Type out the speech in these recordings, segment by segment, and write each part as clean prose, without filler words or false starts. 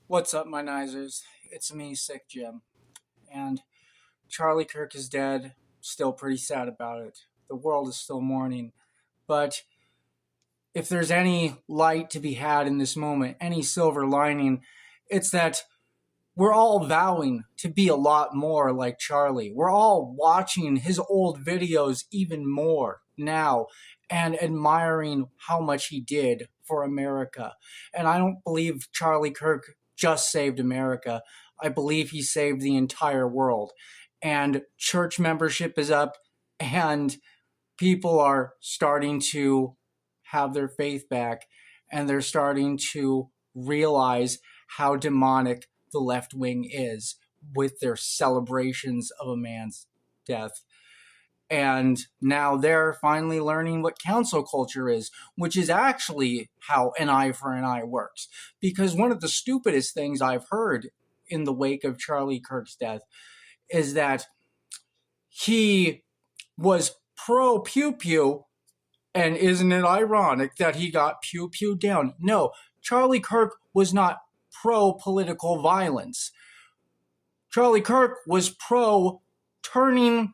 What's up, my Nizers? It's me, Sick Jim. And Charlie Kirk is dead. Still pretty sad about it. The world is still mourning. But if there's any light to be had in this moment, any silver lining, it's that we're all vowing to be a lot more like Charlie. We're all watching his old videos even more now and admiring how much he did for America. And I don't believe Charlie Kirk just saved America. I believe he saved the entire world. And church membership is up, and people are starting to have their faith back, and they're starting to realize how demonic the left wing is with their celebrations of a man's death. And now they're finally learning what council culture is, which is actually how an eye for an eye works. Because one of the stupidest things I've heard in the wake of Charlie Kirk's death is that he was pro pew pew, and isn't it ironic that he got pew pew down? No, Charlie Kirk was not pro political violence. Charlie Kirk was pro turning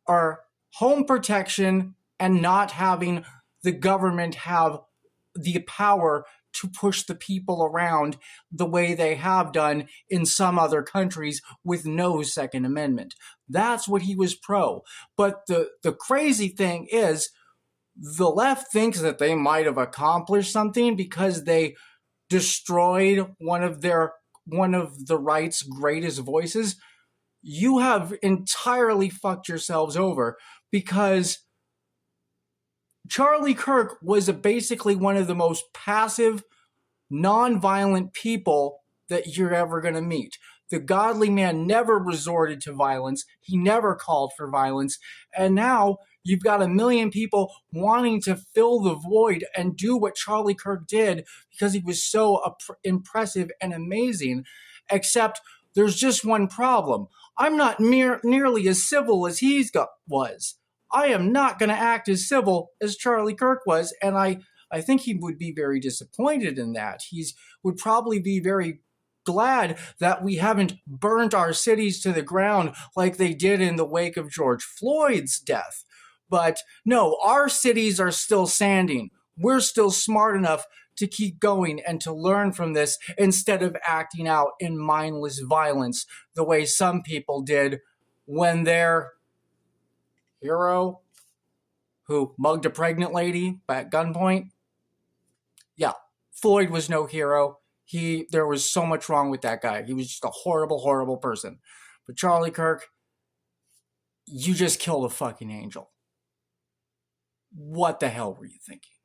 our home protection and not having the government have the power to push the people around the way they have done in some other countries with no Second Amendment. That's what he was pro. But the crazy thing is, the left thinks that they might have accomplished something because they destroyed one of the right's greatest voices. You have entirely fucked yourselves over, because Charlie Kirk was basically one of the most passive, non-violent people that you're ever going to meet. The godly man never resorted to violence. He never called for violence. And now you've got a million people wanting to fill the void and do what Charlie Kirk did because he was so impressive and amazing. Except there's just one problem. I'm not nearly as civil as was. I am not going to act as civil as Charlie Kirk was, and I think he would be very disappointed in that. He would probably be very glad that we haven't burnt our cities to the ground like they did in the wake of George Floyd's death. But no, our cities are still standing. We're still smart enough to keep going and to learn from this instead of acting out in mindless violence the way some people did when their hero, who mugged a pregnant lady at gunpoint. Yeah, Floyd was no hero. There was so much wrong with that guy. He was just a horrible, horrible person. But Charlie Kirk, you just killed a fucking angel. What the hell were you thinking?